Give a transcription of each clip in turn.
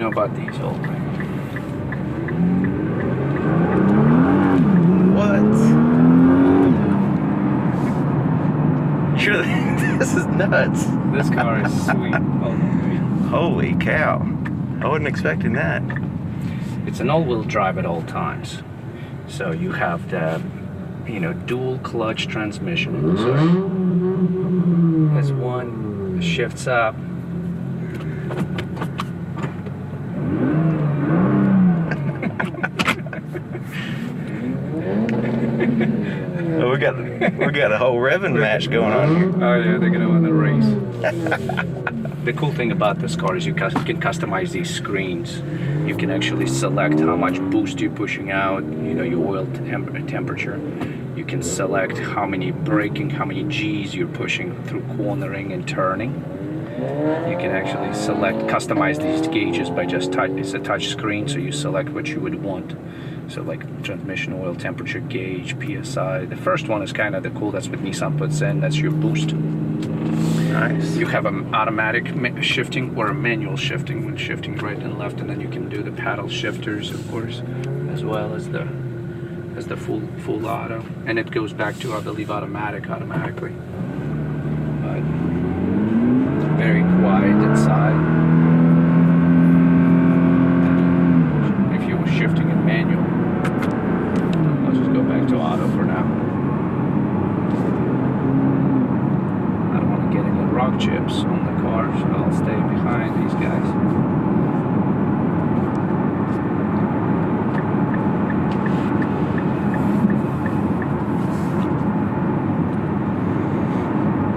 How about these old things? What? Sure, this is nuts. This car is sweet. Holy cow. I wasn't expecting that. It's an all-wheel drive at all times. So you have the, dual clutch transmission. So as one shifts up, Oh, we got a whole revving match going on here. oh yeah, they're gonna win the race. The cool thing about this car is you can customize these screens. You can actually select how much boost you're pushing out, your oil temperature. You can select how many braking, how many G's you're pushing through cornering and turning. You can actually customize these gauges by just it's a touch screen, so you select what you would want. So like transmission oil temperature gauge, PSI. The first one is kind of the cool, that's what Nissan puts in, that's your boost. Nice. You have an automatic shifting or a manual shifting when shifting right and left, and then you can do the paddle shifters, of course, as well as the full auto. And it goes back to, I believe, automatically. But very quiet inside. If you were shifting in manual, I'll just go back to auto for now. I don't want to get any rock chips on the car, so I'll stay behind these guys.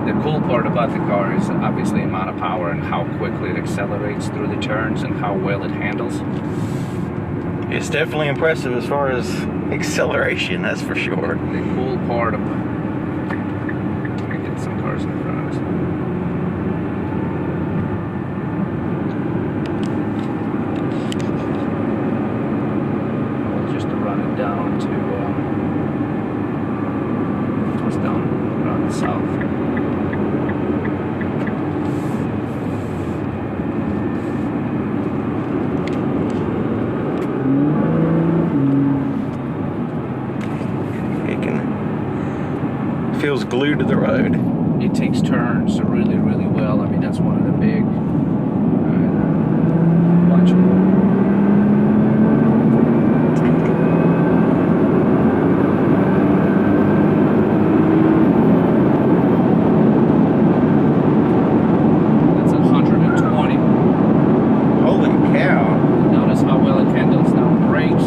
The cool part about the car is obviously the amount of power and how quickly it accelerates through the turns and how well it handles. It's definitely impressive as far as acceleration, that's for sure. The cool part of... Let me get some cars in front of us. We'll just run it down to... just down around the south. Feels glued to the road. It takes turns really, really well. I mean, that's one of the big... watch it. That's 120. Holy cow. Notice how well it handles now. Brakes.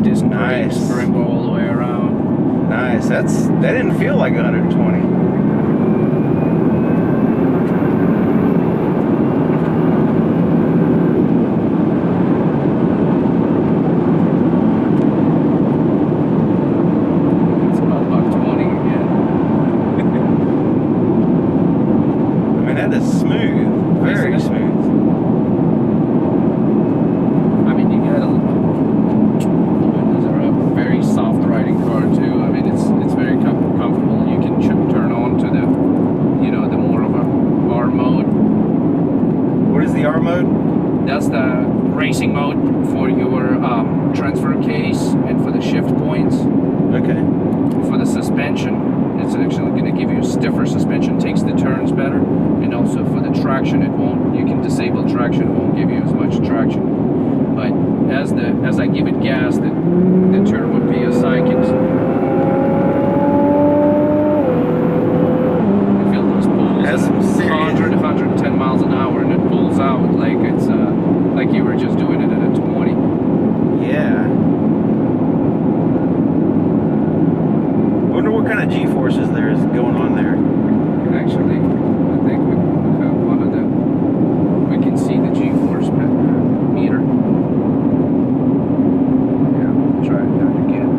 Disc brakes, brembo all the way around. Nice. That didn't feel like 120. It's about 120 again. I mean, that is smooth. Very smooth. I mean, you got a very soft riding car too. I mean, it's very comfortable. You can turn on to the, the more of a R mode. What is the R mode? That's the racing mode for your transfer case and for the shift points. Okay. For the suspension, it's actually going to give you a stiffer suspension, takes the turns better, and also for the traction, you can disable traction, it won't give you as much traction. But as I give it gas, the turbo PSI can feel those pulls. That's some serious 100, 110 miles an hour, and it pulls out like it's like you were just doing it at a 20. Yeah. I wonder what kind of G-forces there is going on there. Actually, I think we have one of them. We can see the G-force meter. Yeah, we'll try that again.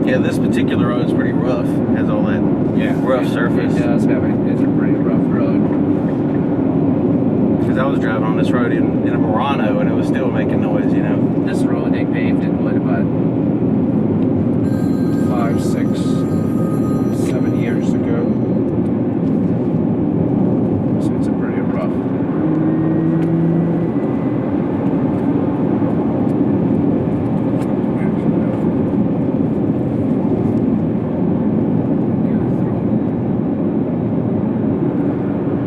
Yeah, this particular road is pretty rough. Has all that rough surface. It does have it's a pretty rough road. Because I was driving on this road in a Murano and it was still making noise, you know. This road they paved it what about 5, 6, 7 years ago. So it's a pretty rough.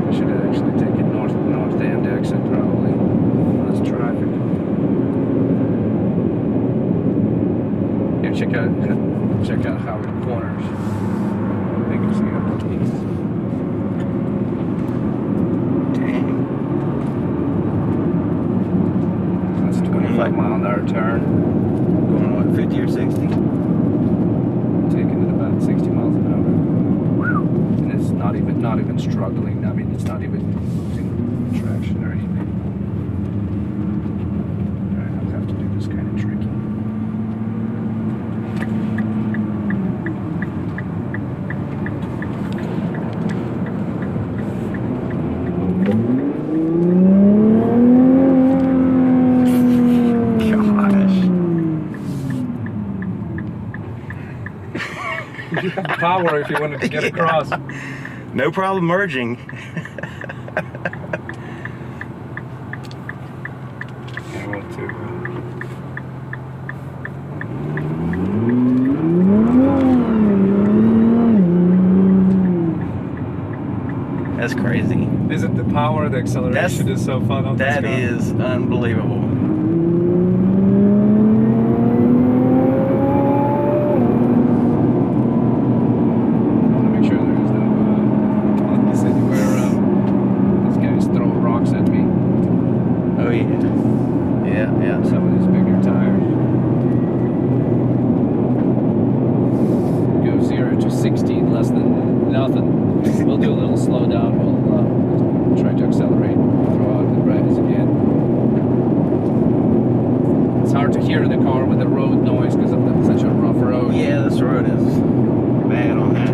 I should have actually taken north end exit probably. Less traffic. Here, check out how it corners. They can see up the east. Dang. That's a 25-mile-an-hour turn. Going what, 50 or 60? Taking it about 60 miles an hour. And it's not even struggling. I mean, it's not even losing traction or anything. Alright, I'll have to do this kind of tricky. You have power if you wanted to get across. No problem merging. I want to. That's crazy. Is it the power? The acceleration is so fun on this That car. is unbelievable. Some of these bigger tires. Go 0 to 60 in less than nothing. We'll do a little slowdown. We'll try to accelerate. Throw out the brakes again. It's hard to hear the car with the road noise because of such a rough road. Yeah, this road is bad on that.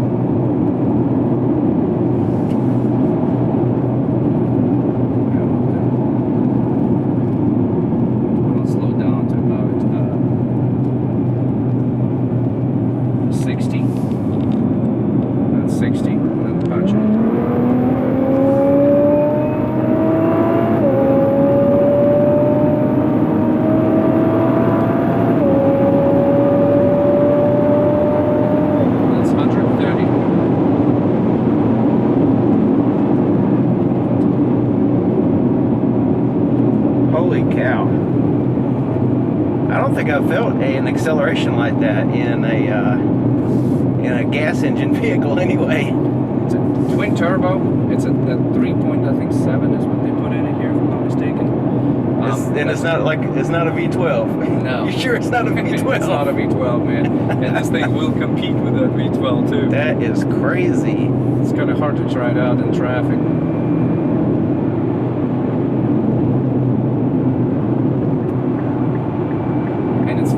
Holy cow. I don't think I've felt an acceleration like that in a gas engine vehicle anyway. It's a twin turbo. It's a 3.7 is what they put in it here, if I'm not mistaken. And it's not a V12. No. You sure it's not a V12? It's not a V12, man. And this thing will compete with a V12 too. That is crazy. It's kind of hard to try it out in traffic.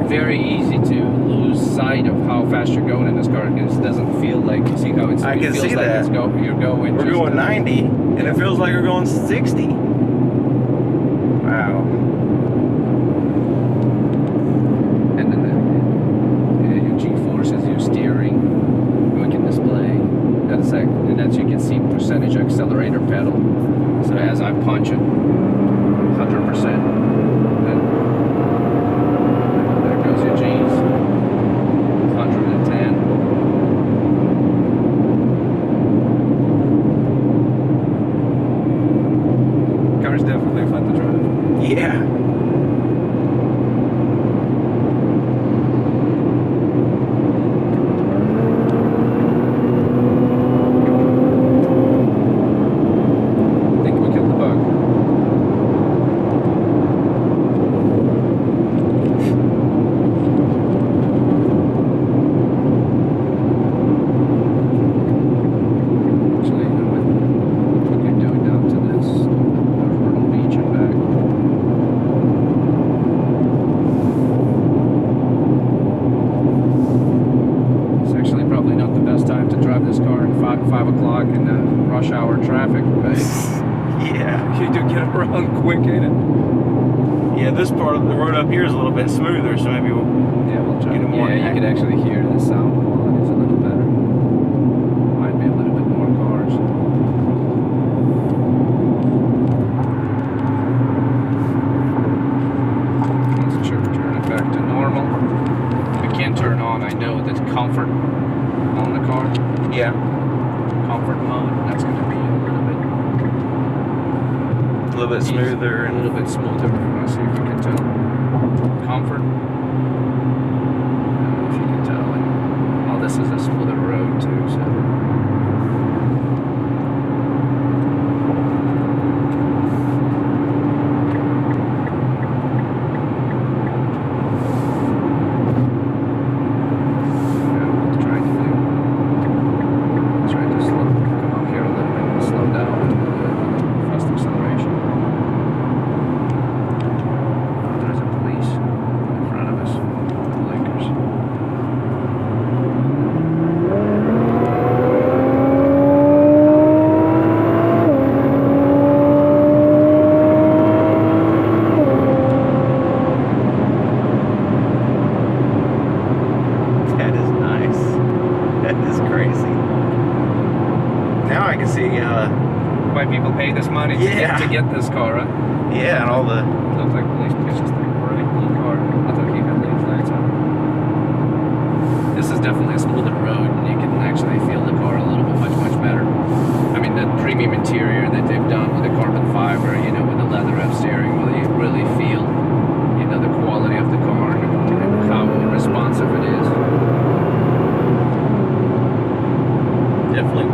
Very easy to lose sight of how fast you're going in this car because it doesn't feel like, you see how it feels like you're going. We're going 90 and it feels like we're going 60. Wow. And then your G-forces, your steering, we can display. And that's you can see percentage accelerator pedal. So as I punch it, 100%. Your G's, 110. Car's definitely fun to drive. Yeah. I think we killed the bug. Yeah, this part of the road up here is a little bit smoother, so maybe we'll try. get it more. Yeah, you can actually hear the sound quality is a little better. Might be a little bit more cars. Let's turn it back to normal. We can turn on, I know, the comfort on the car. Yeah. Comfort mode. That's going to be A little bit smoother. A little bit smoother. Let's see if we can tell. Comfort. I don't know if you can tell. Oh, this is a smoother road too, so. Why people pay this money to get this car, right? Yeah, and all the... It looks like police just like bright blue car. I thought he had these lights on. This is definitely a smoother road, and you can actually feel the car a little bit much better. I mean, the premium interior that they've done with the carbon fiber, you know, with the leather wrap steering wheel, you really feel, you know, the quality of the car and how responsive it is. Definitely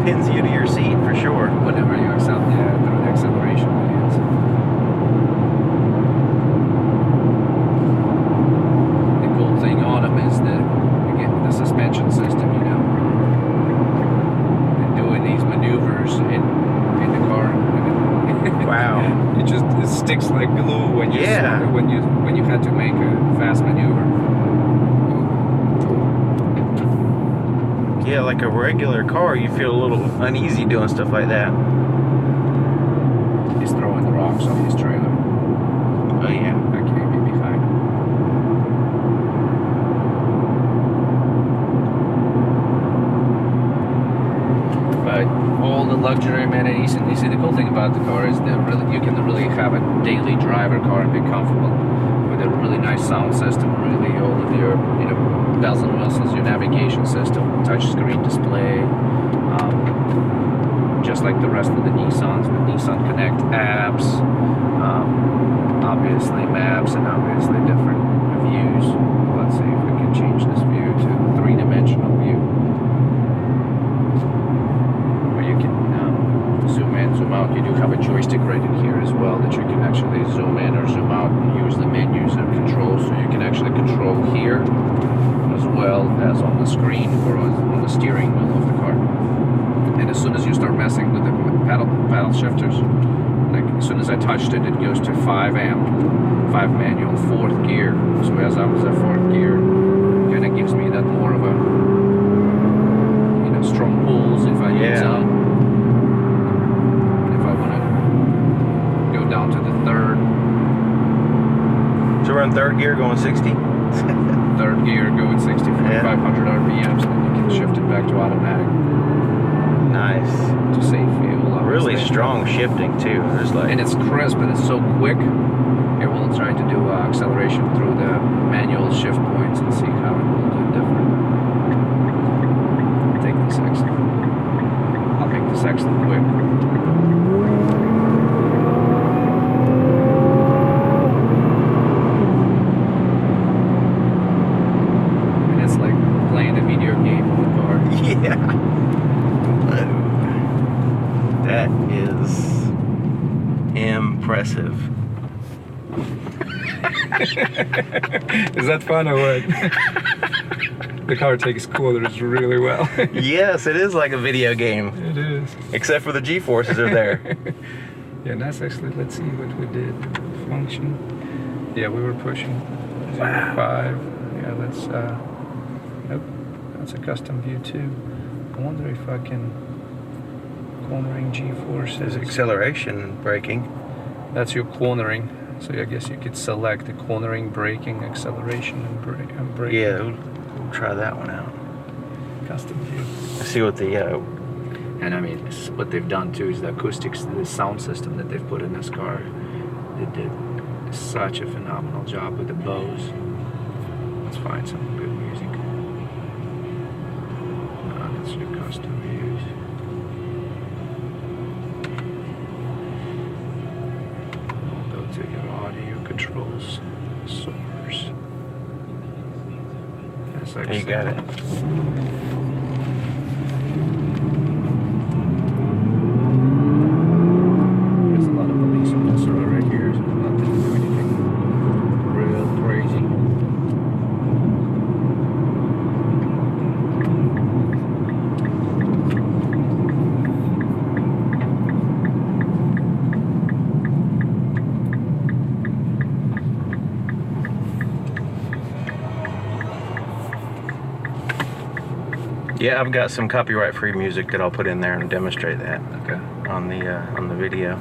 pins you to your seat for sure. Whenever you through the acceleration bands. The cool thing on them is the suspension system, you know. And doing these maneuvers in the car. Wow. It sticks like glue when you when you had to make a fast maneuver. Yeah, like a regular car, you feel a little uneasy doing stuff like that. He's throwing the rocks on his trailer. Oh yeah. I can't be behind him. But all the luxury amenities, and you see the cool thing about the car is that you can really have a daily driver car and be comfortable with a really nice sound system, really all of your, you know, bells and whistles, your navigation system, touch screen display, just like the rest of the Nissans, with Nissan Connect apps, obviously maps, and obviously different views. Let's see if we can change this view to a three-dimensional view, where you can zoom in, zoom out. You do have a joystick right in here as well that you can actually zoom in or zoom out and use the menus and controls, so you can actually control here as well as on the screen or on the steering wheel of the car. And as soon as you start messing with the paddle shifters, like as soon as I touched it, it goes to 5 manual, 4th gear. So as I was at 4th gear, kind of gives me that more of a, you know, strong pulls if I need some. If I want to go down to the 3rd. So we're in 3rd gear going 60? 3rd gear, go at 60, 4,500 RPMs, and then you can shift it back to automatic. Nice. To save fuel. Really strong shifting too. There's like, and it's crisp and it's so quick. Here we'll try to do acceleration through the manual shift points and see how it will do different. I'll take this excellent. I'll make this excellent quick. Yeah. That is impressive. Is that fun or what? The car takes corners really well. Yes, it is like a video game. It is. Except for the G-forces are there. Yeah, that's actually, let's see what we did. Function. Yeah, we were pushing 0.5. Yeah, that's, nope. That's a custom view too. I wonder if I can cornering G-forces. There's acceleration and braking. That's your cornering. So I guess you could select the cornering, braking, acceleration, and braking. Yeah, we'll try that one out. Custom view. I see what the And I mean, what they've done too is the acoustics, the sound system that they've put in this car. They did such a phenomenal job with the Bose. Let's find some good music. That's your custom views. Go to your audio controls, source. You got it. There's a lot of police on this road right here, so not to do anything real crazy. Yeah, I've got some copyright-free music that I'll put in there and demonstrate that. Okay. On the video.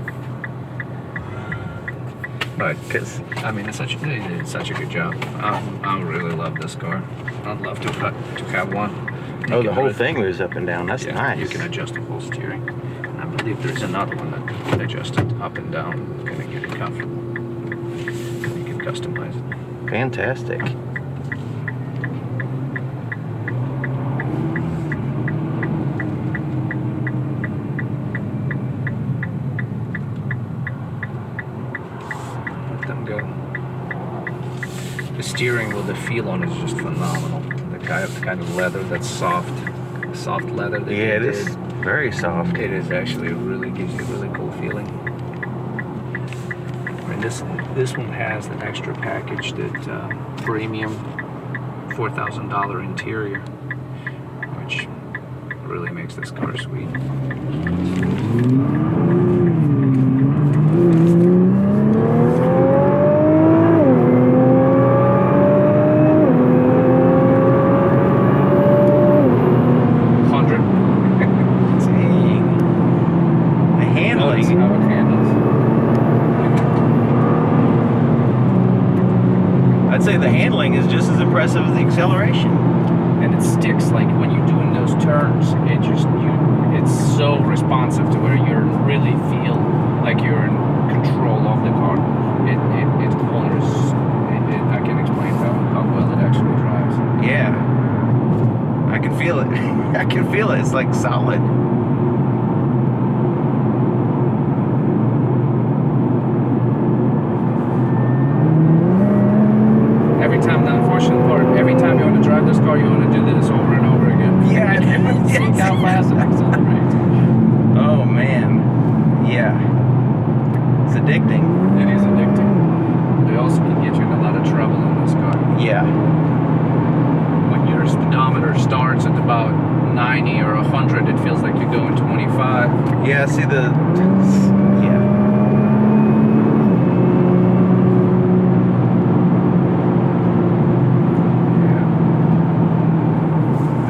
Right, because I mean, they did such a good job. I really love this car. I'd love to have one. Oh, the whole thing moves up and down. That's nice. You can adjust the whole steering. And I believe there's another one that adjusts it up and down, kind of get it comfortable. You can customize it. Fantastic. The steering wheel, the feel on it is just phenomenal. The kind of leather that's soft leather. That Yeah, it is very soft. It is actually gives you a really cool feeling. I mean, this one has an extra package that premium $4,000 interior, which really makes this car sweet. I'd say the handling is just as impressive as the acceleration. And it sticks, like when you're doing those turns, it's so responsive to where you really feel like you're in control of the car. It corners. I can't explain how well it actually drives. Yeah, I can feel it. I can feel it. It's like solid. Every time you want to drive this car, you want to do this over and over again. Yeah. See how fast it accelerates. Oh man. Yeah. It's addicting. It is addicting. But it also can get you in a lot of trouble in this car. Yeah. When your speedometer starts at about 90 or 100, it feels like you're going 25. Yeah, see yeah.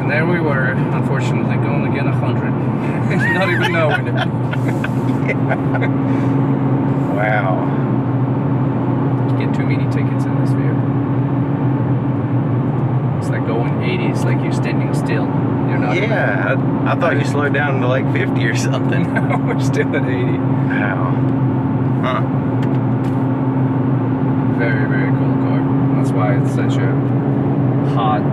There we were, unfortunately, going again 100. Not even knowing it. Yeah. Wow. You get too many tickets in this vehicle. It's like going 80. It's like you're standing still. You're not. Yeah, I thought you slowed down to like 50 or something. We're still at 80. Wow. Huh. Very, very cool car. That's why it's such a hot.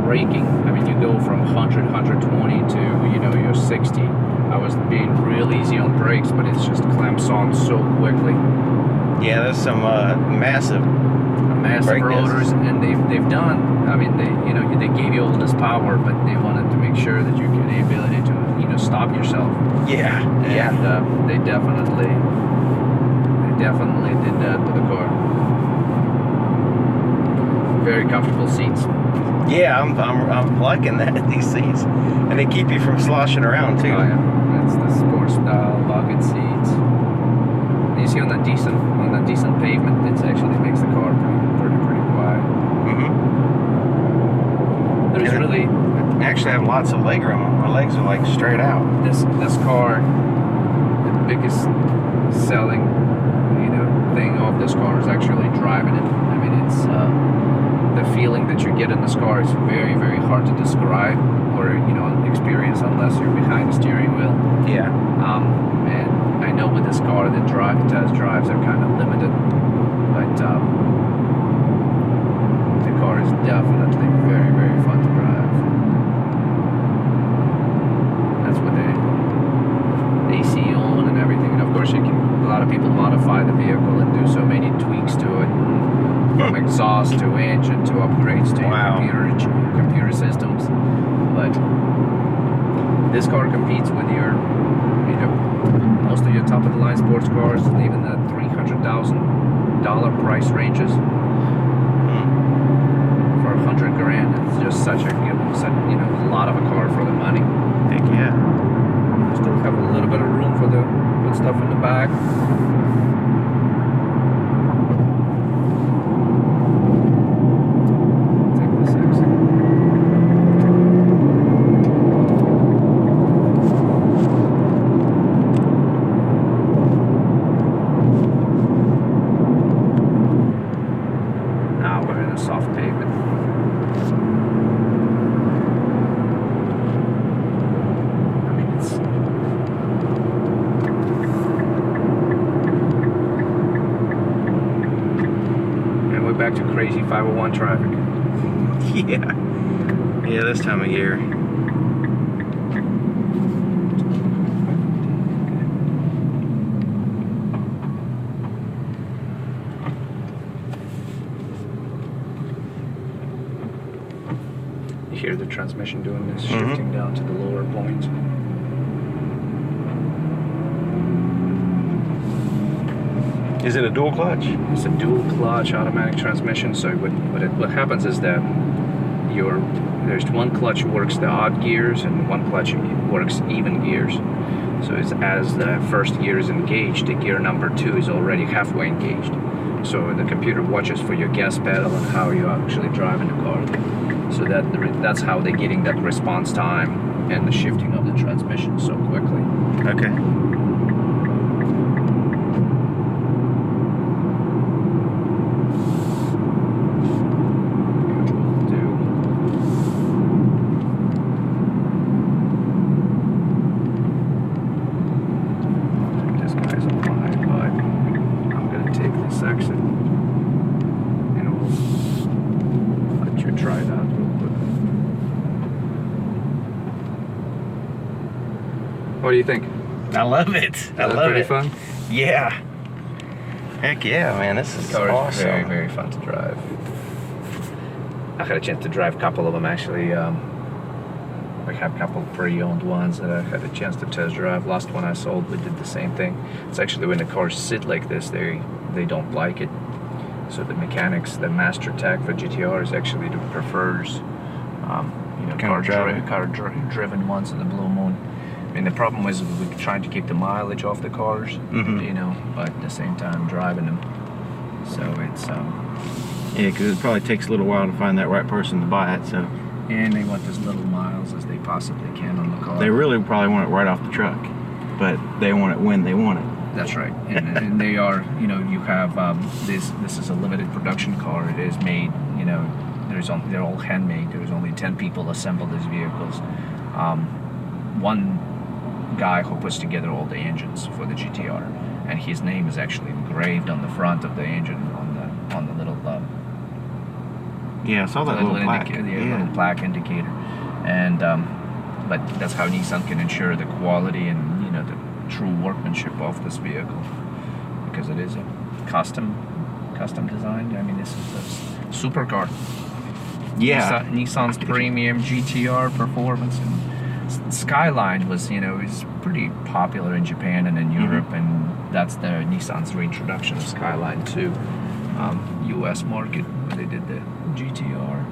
Braking, I mean, you go from 100, 120 to, you're 60. I was being real easy on brakes, but it's just clamps on so quickly. Yeah, there's some massive rotors, and they've done. I mean, they gave you all this power, but they wanted to make sure that you get the ability to, stop yourself. Yeah, and they definitely did that to the car. Very comfortable seats. Yeah, I'm liking that, these seats, and they keep you from sloshing around too. Oh yeah, that's the sports style bucket seats. especially on a decent pavement, it actually makes the car pretty quiet. There's really I actually have lots of leg room. My legs are like straight out. this car, the biggest selling thing of this car is actually driving it. I mean, it's the feeling that you get in this car is very, very hard to describe or experience unless you're behind the steering wheel. Yeah. And I know with this car the test drives are kind of limited, but the car is definitely very, very fun to drive. That's what the AC on and everything, and of course a lot of people modify the vehicle and do so many tweaks to it, from exhaust to engine to upgrades to computer systems. But this car competes with your most of your top of the line sports cars, and even the $300,000 price ranges. For $100,000, it's just such a lot of a car for the money. Heck yeah. Still have a little bit of room for the put stuff in the back. Take this exit. Now we're in a soft pavement. Back to crazy 501 traffic. Yeah, this time of year. You hear the transmission doing this, shifting down to the lower points. Is it a dual clutch? It's a dual clutch automatic transmission. So what happens is that there's one clutch works the odd gears and one clutch works even gears. So it's as the first gear is engaged, the gear number 2 is already halfway engaged. So the computer watches for your gas pedal and how you're actually driving the car. So that's how they're getting that response time and the shifting of the transmission so quickly. Okay. Try that real quick. What do you think? I love it. I love pretty it. Fun? Yeah. Heck yeah, man. This is awesome. Very, very fun to drive. I had a chance to drive a couple of them actually. I have a couple of pre-owned ones that I had a chance to test drive. Last one I sold, we did the same thing. It's actually when the cars sit like this, they don't like it. So the mechanics, the master tech for GTRs actually prefers, car-driven ones in the Blue Moon. I mean, the problem is we're trying to keep the mileage off the cars, but at the same time driving them. So it's yeah, because it probably takes a little while to find that right person to buy it. So. And they want as little miles as they possibly can on the car. They really probably want it right off the truck, but they want it when they want it. That's right, and they are. You have this is a limited production car. It is made. They're all handmade. There's only 10 people assemble these vehicles. One guy who puts together all the engines for the GTR, and his name is actually engraved on the front of the engine on the little. Yeah, I saw that little plaque. Little plaque indicator, and but that's how Nissan can ensure the quality and the true workmanship of this vehicle, because it is a custom designed. I mean, this is a supercar. Yeah, Nissan's premium GTR performance. And Skyline was is pretty popular in Japan and in Europe, and that's the Nissan's reintroduction of Skyline to U.S. market when they did the GTR.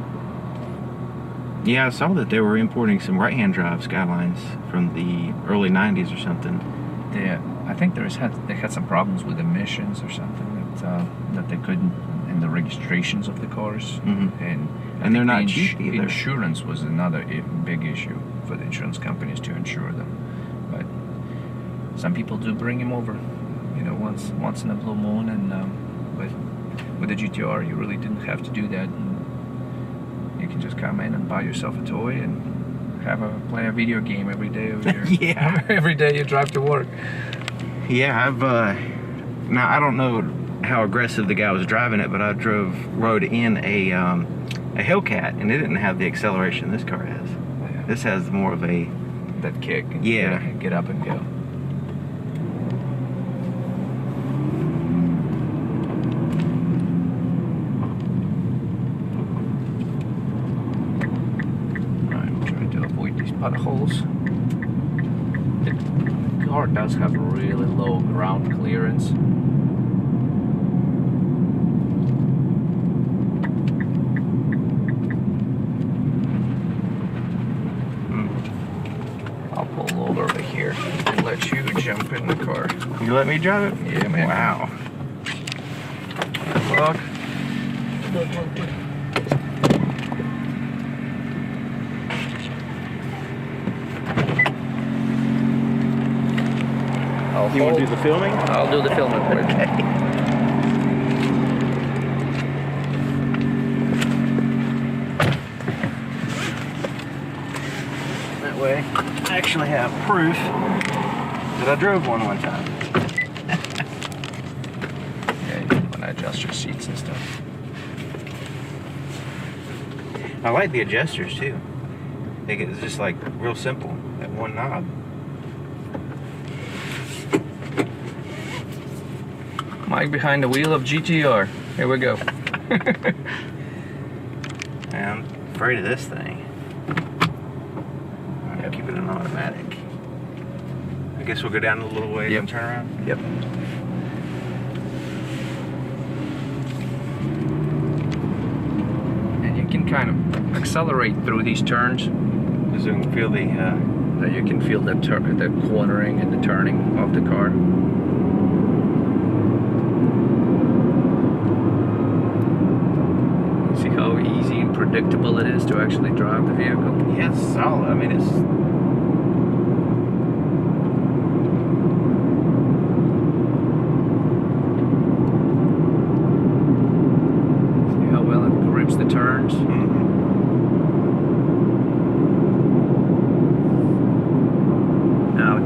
Yeah, I saw that they were importing some right-hand drive Skylines from the early 90s or something. Yeah, I think they had some problems with emissions or something that they couldn't in the registrations of the cars, and they're not cheap either. Insurance was another big issue for the insurance companies to insure them, but some people do bring them over, once in a blue moon, and but with the GTR you really didn't have to do that. And you can just come in and buy yourself a toy and play a video game every day of your Yeah. every day you drive to work. Yeah, now I don't know how aggressive the guy was driving it, but I rode in a Hellcat, and it didn't have the acceleration this car has. Yeah. This has more of that kick. And Yeah. Get up and go. I'm trying to avoid these potholes. The car does have really low ground clearance. I'll pull over here and let you jump in the car. You let me drive it? Yeah, man. Wow. Look. You want to do the filming? I'll do the filming for you. That way, I actually have proof that I drove one time. Yeah, you want to adjust your seats and stuff. I like the adjusters too. I think it's just like real simple, that one knob. Mike behind the wheel of GTR. Here we go. I'm afraid of this thing. I'll keep it in automatic. I guess we'll go down a little ways and turn around. Yep. And you can kind of accelerate through these turns. So you can feel the You can feel the cornering and the turning of the car. See how easy and predictable it is to actually drive the vehicle? yeah, it's solid. I mean, it's See how well it grips the turns? Now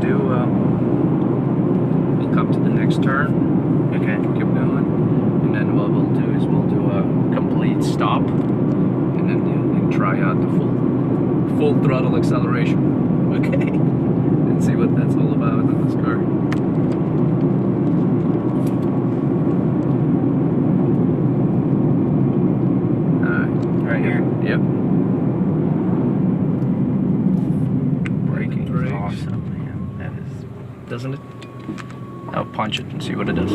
we'll come to the next turn. okay. Keep going, and then what we'll do is we'll do a complete stop, and then you can try out the full throttle acceleration. Okay. And see what that's all about in this car. Right here. Yep. Braking is Brakes. awesome, man. That is. Doesn't it? I'll punch it and see what it does.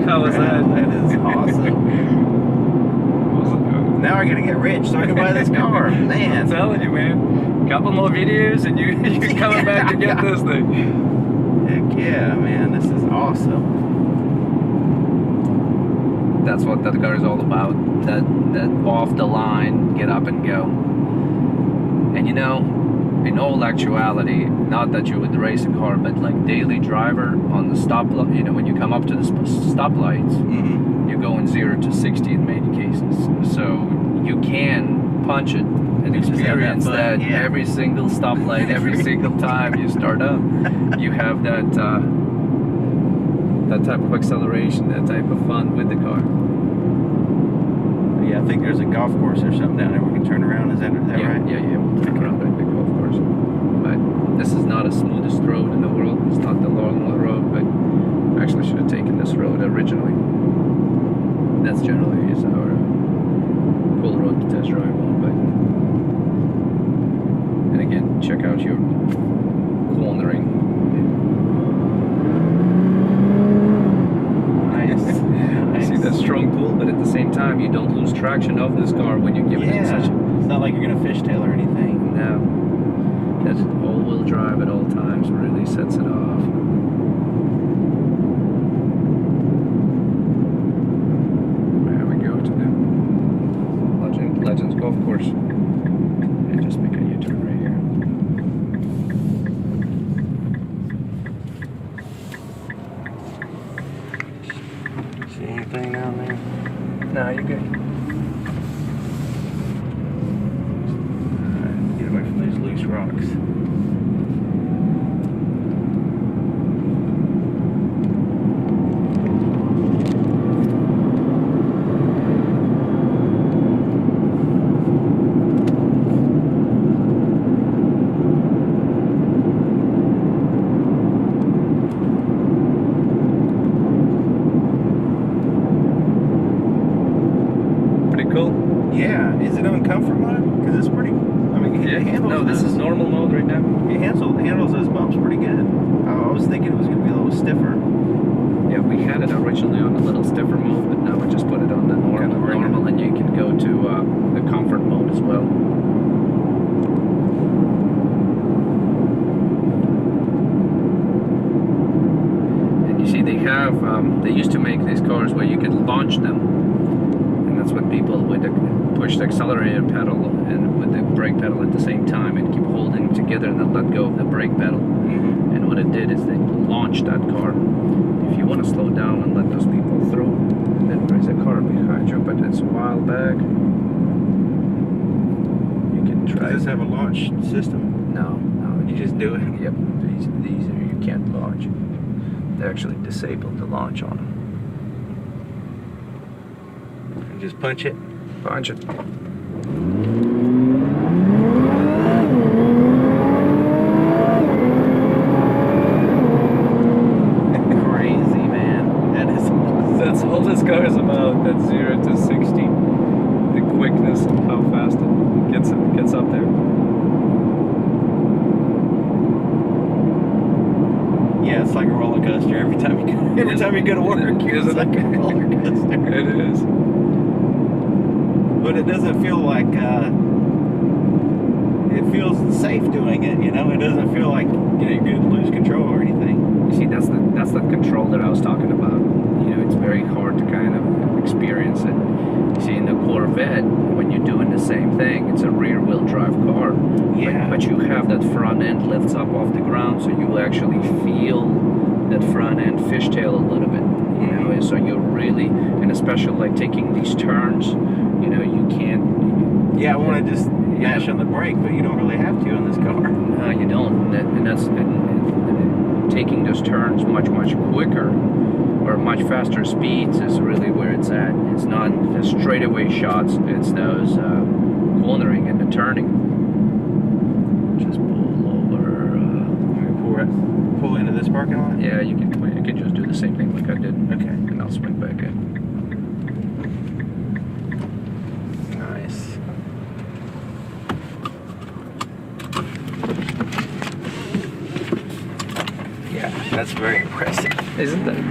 How was that? That is awesome. Now I gotta get rich so I can buy this car. I'm Man. telling you, man. Couple more videos and you're coming back to get this thing. Heck yeah, man. This is awesome. That's what that car is all about. That off the line, get up and go. And in all actuality, not that you would race a car, but like daily driver on the stoplight, when you come up to the stoplights, you're going 0 to 60 in many cases. So you can punch it and experience that every single stoplight, every single time you start up. You have that type of acceleration, that type of fun with the car. Yeah, I think there's a golf course or something down there we can turn around. Is that right? Yeah, we'll turn around at the golf course. But this is not the smoothest road in the world. It's not the long road, but I actually should have taken this road originally. That's generally is our cool road to test drive on, but and again, check out your cornering. Nice. See that strong pull, but at the same time you don't lose traction. traction of this car when you give it such. It's not like you're gonna fishtail or anything. No. That all-wheel drive at all times really sets it off. There we go to the Legends Golf Course. And just make a U-turn right here. See anything down there? No, you're good. Get away from these loose rocks. Pretty cool. Yeah, is it on comfort mode? Because it's pretty. I mean, it handles. No, this is normal mode right now. It handles those bumps pretty good. I was thinking it was going to be a little stiffer. Yeah, we had it originally on a little stiffer mode, but now we just put it on the normal, and you can go to the comfort mode as well. And you see, they used to make these cars where you could launch them, and that's what people would push the accelerator pedal and with the brake pedal at the same time, and keep holding them together, and then let go of the brake pedal. And what it did is they launched that car. If you want to slow down and let those people through, then there's a car behind you, but it's a while back. You can try. Does this have a launch system? No, You just do it? Yep, these are, you can't launch. They actually disabled the launch on them. And just punch it? Punch it. Crazy, man. That is. That's all this car is about. That 0 to 60. The quickness of how fast it gets up there. Yeah, it's like a roller coaster. Every time you go to work, it's like a roller coaster. It is. But it doesn't feel like it feels safe doing it. You know, it doesn't feel like you're going to lose control or anything. You see, that's the control that I was talking about. You know, it's very hard to kind of experience it. You see, in the Corvette, when you're doing the same thing, it's a rear-wheel drive car. Yeah. But you have that front end lifts up off the ground, so you actually feel that front end fishtail a little bit. You know, so you're really, and especially like taking these turns, you know, you can't. Yeah, I want to just mash on the brake, but you don't really have to on this car. No, you don't. And that's taking those turns much quicker or much faster speeds is really where it's at. It's not the straightaway shots. It's those cornering and the turning. Just pull over. Pull into this parking lot? Yeah, you can just do the same thing like I did. Okay. And I'll swing back in. Nice. Yeah, that's very impressive. Isn't it?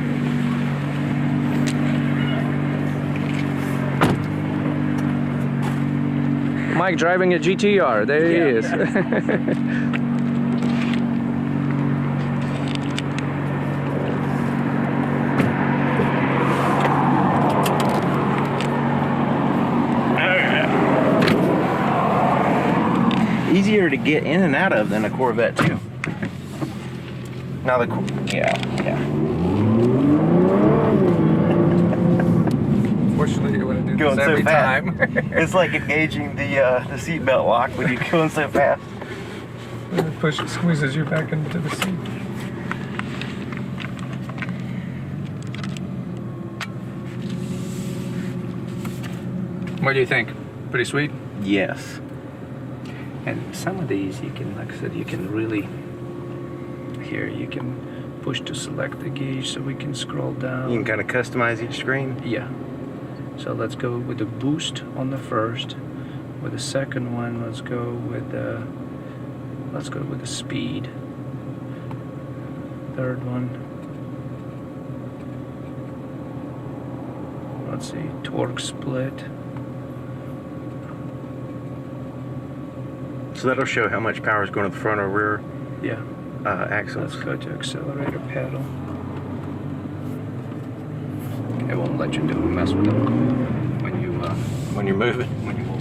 Mike driving a GTR. There he is. Easier to get in and out of than a Corvette too. Now yeah. Fortunately, you want to do Going this so every fast. time. It's like engaging the seatbelt lock when you're going so fast. It squeezes you back into the seat. What do you think? Pretty sweet? Yes. And some of these you can, like I said, you can really, here you can push to select the gauge so we can scroll down. You can kind of customize each screen. Yeah. So let's go with the boost on the first. With the second one, let's go with the speed. Third one. Let's see, torque split. So that'll show how much power is going to the front or rear Yeah. axles. Let's go to accelerator pedal. It won't let you mess with it when you When you're moving. when you move.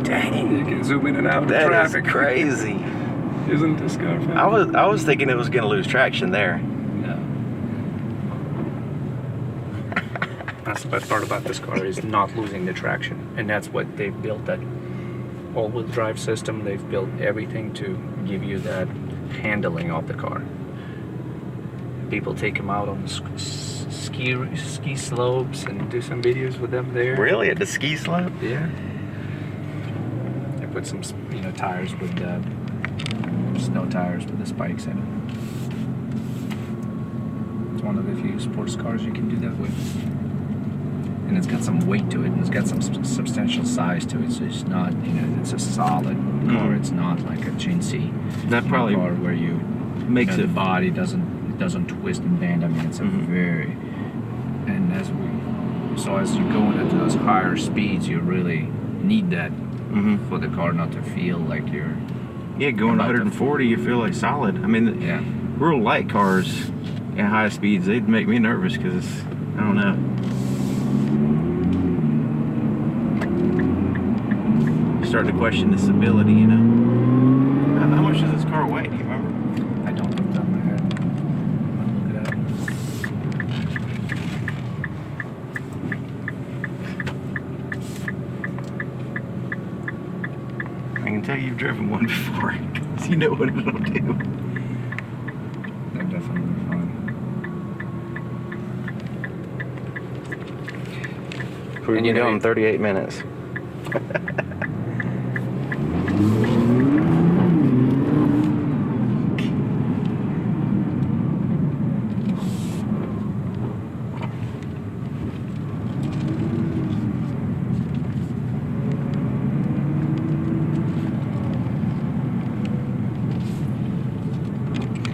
Dang. You can zoom in and out of That traffic. is crazy. Isn't this car fast? I was thinking it was going to lose traction there. No. That's the best part about this car is not losing the traction, and that's what they've built, that all-wheel drive system. They've built everything to give you that handling of the car. People take them out on the ski slopes and do some videos with them there. Really? At the ski slope? Yeah. They put some, tires with snow tires with the spikes in it. It's one of the few sports cars you can do that with. And it's got some weight to it, and it's got some substantial size to it. So it's not, it's a solid car. It's not like a chintzy That probably car where you makes the it. body doesn't twist and bend. I mean, it's a very, and as you go into those higher speeds, you really need that for the car not to feel like you're. Yeah, going about 140, you feel like solid. I mean, Yeah. real light cars at high speeds, they'd make me nervous because, I don't know. Starting to question the stability, How much does this car weigh? Do you remember? I don't off the top of my head. I'll look it up. I can tell you've driven one before, because you know what it'll do. They're definitely fun. And you know, in 38 minutes.